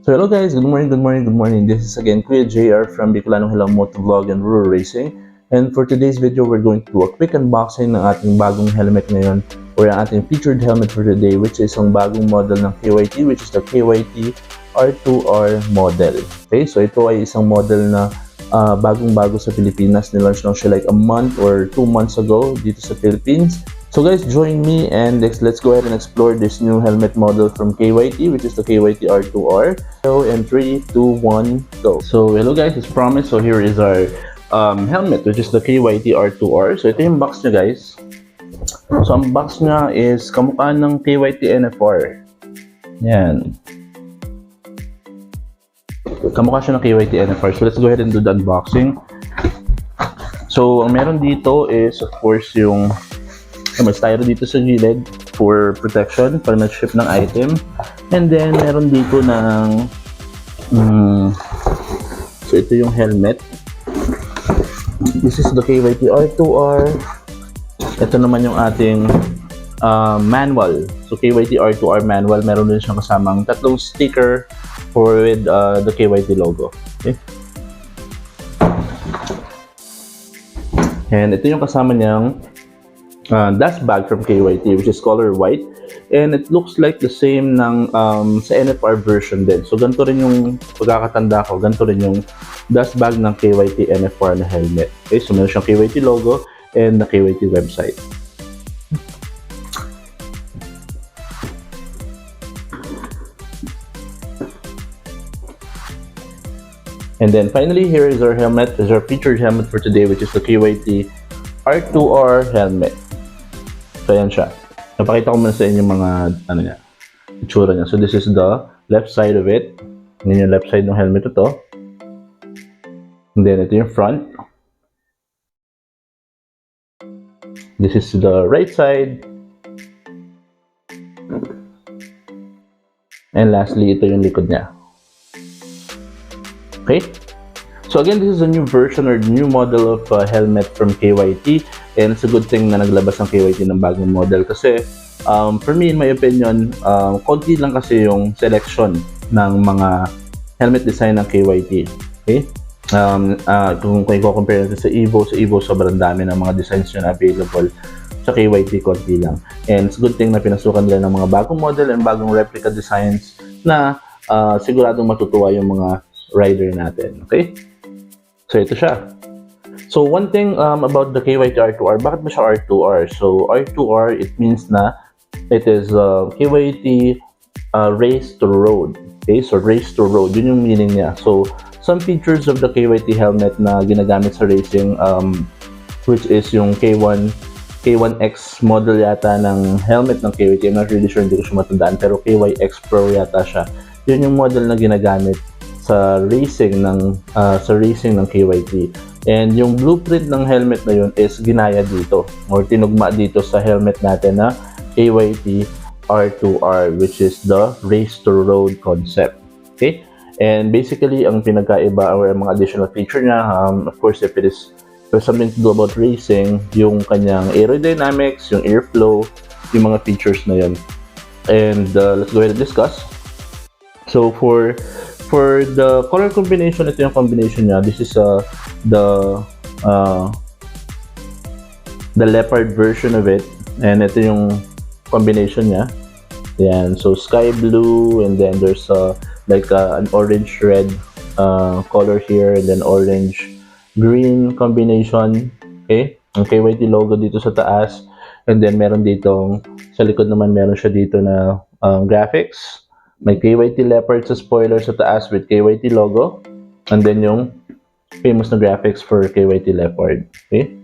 So hello guys, good morning, good morning, good morning. This is again Kuya JR from Bicolanong Hilang Motovlog and Rural Racing. And for today's video, we're going to do a quick unboxing ng ating bagong helmet ngayon, or ang ating featured helmet for today, which is ang bagong model ng KYT, which is the KYT R2R model. Okay, so ito ay isang model na bagong-bago sa Pilipinas. Nilaunch lang siya like a month or 2 months ago dito sa Philippines. So guys, join me and let's go ahead and explore this new helmet model from KYT, which is the KYT R2R. So in 3, 2, 1, go. So hello guys, as promised, so here is our helmet, which is the KYT R2R. So ito yung box niya guys. So ang box niya is kamukha ng KYT NFR. Yan. Kamukha siya ng KYT NFR. So let's go ahead and do the unboxing. So ang meron dito is of course yung may styro dito sa gilid for protection para mag-ship ng item. And then meron dito ng so ito yung helmet. This is the KYT R2R. Ito naman yung ating manual. So KYT R2R manual, meron din siyang kasamang tatlong sticker for with the KYT logo. Okay? And ito yung kasama niyang dust bag from KYT, which is color white, and it looks like the same ng sa NFR version din. So ganito rin yung pagkakatanda ko, ganito rin yung dust bag ng KYT NFR na helmet. Okay, so meron siyang KYT logo and the KYT website. And then finally, here is our helmet. This is our featured helmet for today, which is the KYT R2R helmet. So ayan siya. Napakita ko muna sa inyo mga niya, itsura niya. So this is the left side of it. Yan yung left side ng helmet ito. And then ito yung front. This is the right side. And lastly, ito yung likod niya. Okay? So again, this is a new version or new model of helmet from KYT, and it's a good thing na naglabas ng KYT ng bagong model kasi for me, in my opinion, konti lang kasi yung selection ng mga helmet design ng KYT. Okay? Kung i-compare natin sa Evo sobrang dami ng mga designs yun available. Sa KYT, konti lang. And it's a good thing na pinasukan nila ng mga bagong model and bagong replica designs na siguradong matutuwa yung mga rider natin. Okay? So ito siya. So one thing about the KYT R2R, bakit ba siya R2R? So R2R, it means na it is KYT race to road. Okay, so race to road, yun yung meaning niya. So some features of the KYT helmet na ginagamit sa racing, which is yung K1X model yata ng helmet ng KYT. I'm not really sure, hindi ko siya matandaan, pero KYX Pro yata siya. Yun yung model na ginagamit sa racing ng KYT. And yung blueprint ng helmet na yun is ginaya dito or tinugma dito sa helmet natin na KYT R2R, which is the race to road concept. Okay? And basically, ang pinagkaiba or ang mga additional feature niya, of course, if there's something to do about racing, yung kanyang aerodynamics, yung airflow, yung mga features na yun. And let's go ahead and discuss. So for the color combination, ito yung combination niya. This is the leopard version of it, and ito yung combination niya. Yan, so sky blue, and then there's like an orange red color here, and then orange green combination. Okay, ang KYT logo dito sa taas, and then meron ditong sa likod naman, meron siya dito na graphics. May KYT leopard sa spoiler sa taas with KYT logo, and then yung famous na graphics for KYT leopard. Okay?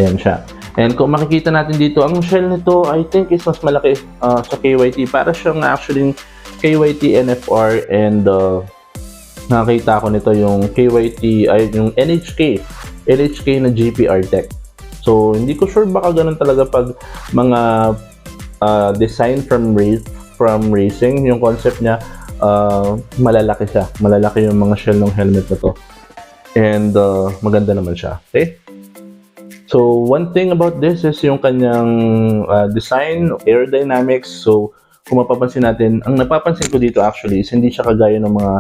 Ayan siya. And kung makikita natin dito, ang shell nito, I think is mas malaki sa KYT. Para siyang actually KYT NFR, and nakakita ko nito yung KYT, ay yung NHK na GPR Tech. So, hindi ko sure, baka ganun talaga pag mga design from racing, yung concept niya, malalaki siya. Malalaki yung mga shell ng helmet na to. And maganda naman siya. Okay? So, one thing about this is yung kanyang design, aerodynamics. So, kung mapapansin natin, ang napapansin ko dito actually is hindi siya kagaya ng mga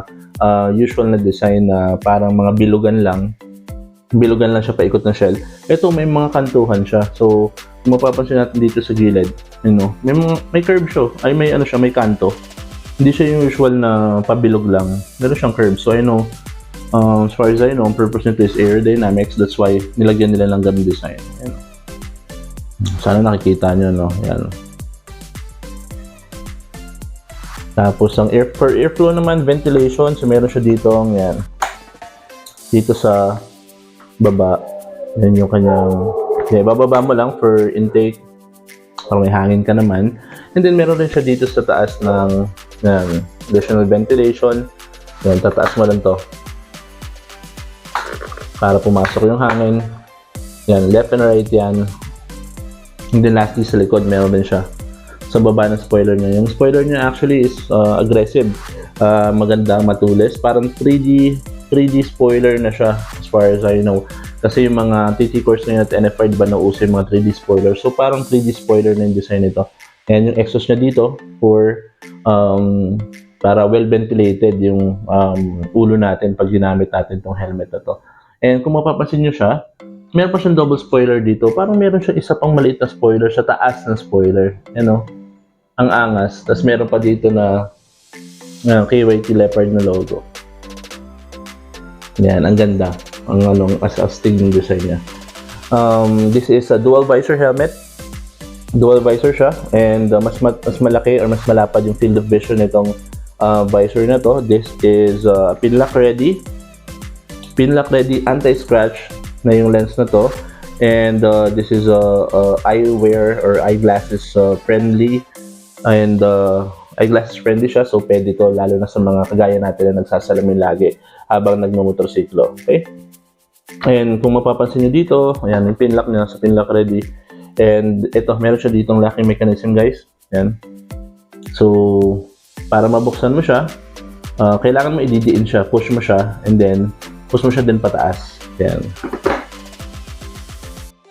usual na design na parang mga bilugan lang siya paikot ng shell. Ito may mga kantuhan siya. So, kung mapapansin natin dito sa gilid, may curve siya. Ay may ano siya, may kanto. Hindi siya yung usual na pabilog lang. Meron siyang curve. So, as far as I know, ang purpose nito is aerodynamics. That's why nilagyan nila ng ganung design. Sana nakikita nyo, no? Ayan. Tapos, for airflow naman, ventilation. So, meron siya dito, yan. Dito sa baba. Yan yung kanyang, bababa mo lang for intake. Parang may hangin ka naman. And then, meron rin siya dito sa taas ng additional ventilation. Yan, tataas mo lang to. Para pumasok yung hangin. Yan, left and right yan. And then, lastly, sa likod, meron din siya. Sa baba ng spoiler niya. Yung spoiler niya actually is aggressive. Maganda, matulis. Parang 3D spoiler na siya as far as I know. Kasi yung mga TT course na yun at NFR, diba nauso yung mga 3D spoiler. So parang 3D spoiler na yung design nito. And yung exhaust niya dito for para well ventilated yung ulo natin pag ginamit natin tong helmet na to. And kung mapapansin nyo siya, meron pa siyang double spoiler dito. Parang meron siya isa pang maliit na spoiler sa taas ng spoiler. Ang angas. Tapos meron pa dito na KYT Leopard na logo. Yan, ang ganda. Ang astig ng design niya. This is a dual visor helmet. Dual visor siya. And mas malaki or mas malapad yung field of vision nitong visor na to. This is pinlock ready. Pinlock ready, anti-scratch na yung lens na to. And this is eyewear or eyeglasses friendly. And eyeglasses friendly siya, so pwede to lalo na sa mga kagaya natin na nagsasalamin lagi habang nagmamotorsiklo. Okay? And kung mapapansin nyo dito, ayan, yung pinlock niya sa pinlock ready. And ito, meron siya ditong locking mechanism, guys. Ayan. So, para mabuksan mo siya, kailangan mo ididiin siya, push mo siya, and then push mo siya din pataas. Ayan.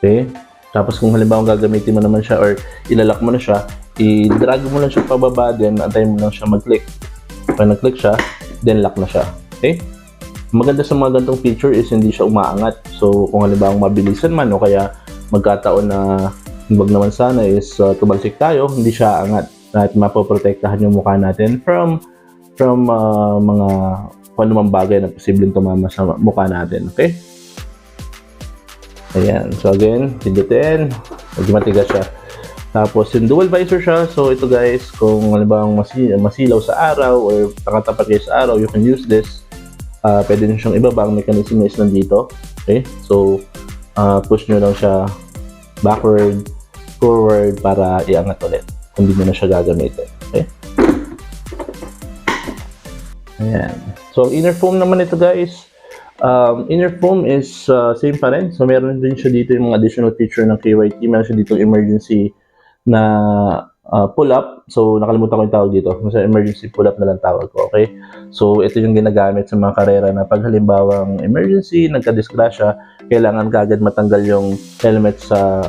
Okay? Tapos kung halimbawa gagamitin mo naman siya or ilalak mo na siya, i-drag mo lang siya pababa, then antayin mo lang siya mag-click. Pag nag-click siya, then lock na siya. Okay? Maganda sa mga ganitong feature is hindi siya umaangat. So, kung halimbawa mabilisan man o kaya magkataon na wag naman sana is tumalsik tayo, hindi siya aangat. At mapoprotektahan yung mukha natin from mga kung anumang bagay na posibleng tumama sa mukha natin. Okay? Ayan. So, again, pindutin. Medyo matigas siya. Tapos, yung dual visor siya. So, ito guys, kung halimbawa masilaw sa araw or nakatapat kayo sa araw, you can use this. Pwede nyo siyang ibaba. Ang mechanism is nandito. Okay? So, push nyo lang siya backward, forward para iangat ulit. Kung hindi nyo na siya gagamitin. Okay? Ayan. So, ang inner foam naman ito guys. Inner foam is same pa rin. So, meron din siya dito yung mga additional feature ng KYT. Meron siya dito emergency na pull-up. So, nakalimutan ko yung tawag dito. Sa emergency pull-up na lang tawag ko. Okay? So, ito yung ginagamit sa mga karera na pag halimbawang emergency, nagka-disgrasya, kailangan kagad matanggal yung helmet sa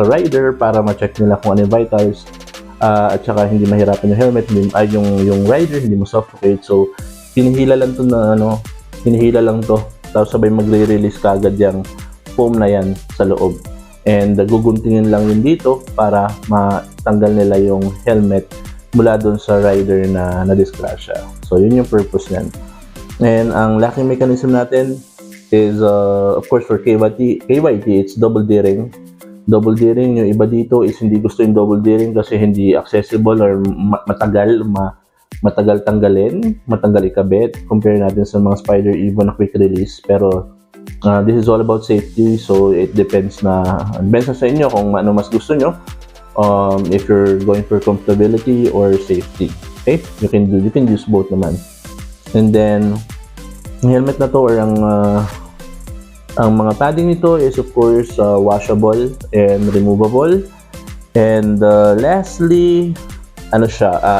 rider para ma-check nila kung ano yung vitals. At saka hindi mahirapan yung helmet, yung rider, hindi mo suffocate. So, hinihila lang to. Tapos sabay magre-release kagad yung foam na yan sa loob. And guguntingin lang yun dito para matanggal nila yung helmet mula dun sa rider na na-disgrasya. So, yun yung purpose niyan. And ang locking mechanism natin is, of course, for KYT, it's double D-ring. Double D-ring, yung iba dito is hindi gusto yung double D-ring kasi hindi accessible or matagal tanggalin, matanggal ikabit. Compare natin sa mga Spider Evo na quick release. Pero, this is all about safety, so it depends na sa inyo kung ano mas gusto nyo. If you're going for comfortability or safety, okay, you can use both naman. And then yung helmet na to or ang mga padding nito is of course washable and removable. And lastly,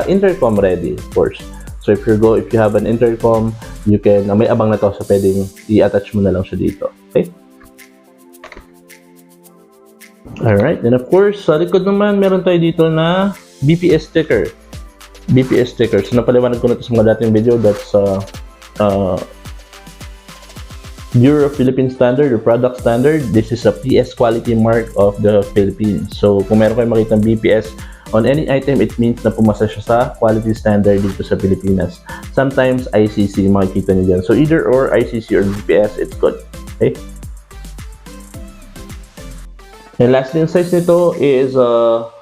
intercom ready, of course. So if you have an intercom, you can may abang na to, so pwedeng i-attach mo na lang siya dito. Okay? Alright, and of course, sa likod naman, meron tayo dito na BPS sticker. BPS sticker. So napaliwanag ko na ito sa mga dating video. That's Bureau of Philippine Standard or Product Standard. This is a PS quality mark of the Philippines. So kung meron kayong makita BPS on any item, it means na pumasa siya sa quality standard dito sa Pilipinas. Sometimes ICC makikita nyo dyan. So either or ICC or BPS, it's good. Okay? And lastly, yung size nito is 1,000,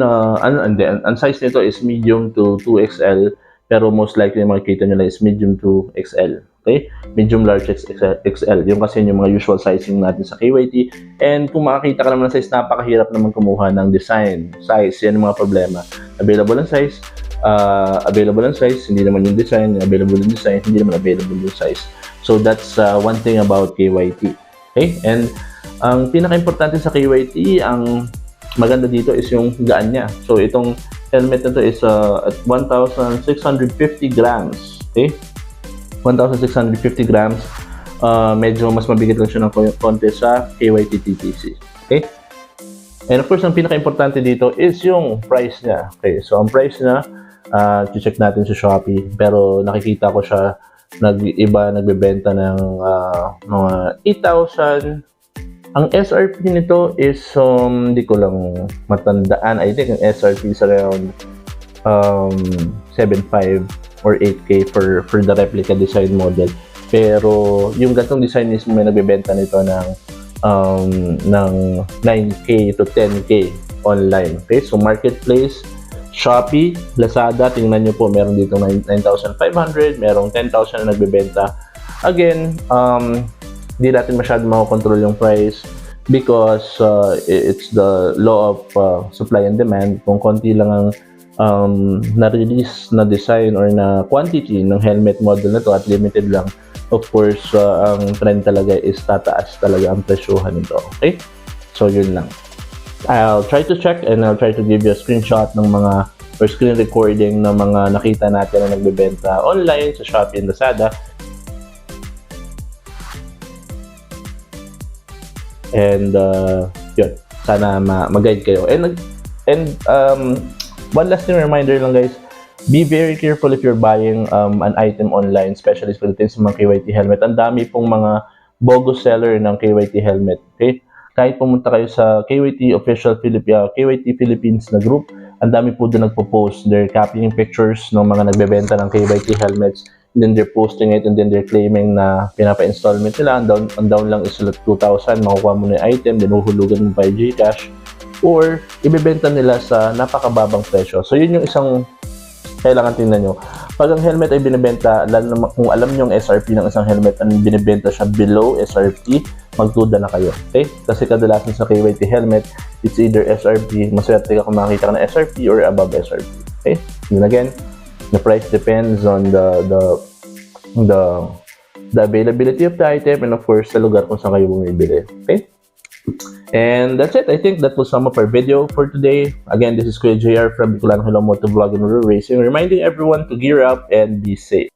ang size nito is medium to 2XL, pero most likely makikita nyo lang is medium to XL. Okay? Medium, large, XL. Yung kasi yung mga usual sizing natin sa KYT. And kung makakita ka naman ng size, napakahirap naman kumuha ng design. Size, yan yung mga problema. Available ang size, hindi naman yung design. Available yung design, hindi naman available yung size. So that's one thing about KYT. Okay? And ang pinaka-importante sa KYT, ang maganda dito is yung gaan niya. So itong helmet na to is at 1,650 grams. Okay? 1,650 grams. Medyo mas mabigat lang siya ng konti sa KYT TTC. Okay? And of course, ang pinaka-importante dito is yung price niya. Okay? So ang price niya, check natin sa Shopee. Pero nakikita ko siya nagbebenta ng mga 8,000. Ang SRP nito is, hindi ko lang matandaan. I think ang SRP is around 7.5 or 8K for the replica design model. Pero yung gantong design mismo may nagbebenta nito ng 9K to 10K online. Okay? So marketplace, Shopee, Lazada, tingnan nyo po, meron dito 9,500, merong 10,000 na nagbebenta. Again, di natin masyadong makakontrol yung price because it's the law of supply and demand. Kung konti lang ang na-release na design or na quantity ng helmet model na to at limited lang, of course, ang trend talaga is tataas talaga ang presyohan nito. Okay? So, yun lang. I'll try to check and I'll try to give you a screenshot ng mga or screen recording ng mga nakita natin na nagbebenta online sa Shopee and Lazada. And yun, sana mag-guide kayo. And one last reminder lang guys, be very careful if you're buying an item online, especially pagdating sa mga KYT helmet. Ang dami pong mga bogus seller ng KYT helmet. Okay? Kahit pumunta kayo sa KYT official KYT Philippines na group, ang dami po doon nagpo-post. They're copying pictures ng mga nagbebenta ng KYT helmets. And then they're posting it and then they're claiming na pinapa-installment nila. Ang down lang is 2,000, makukuha mo na yung item, then uhulugan mo by GCash. Or ibebenta nila sa napakababang presyo. So yun yung isang kailangan tingnan nyo. Pag ang helmet ay binibenta, kung alam nyo yung SRP ng isang helmet, ang binibenta siya below SRP, magduda na kayo. Okay? Kasi kadalasan sa KYT helmet, it's either SRP, maswerte ka kung makakita ka ng SRP or above SRP. Okay? Yun again, the price depends on the availability of the item and of course sa lugar kung saan kayo bumibili. Okay? And that's it. I think that will sum up our video for today. Again, this is Kuya JR from Bicolano Hello Moto Vlog and Rural Racing, reminding everyone to gear up and be safe.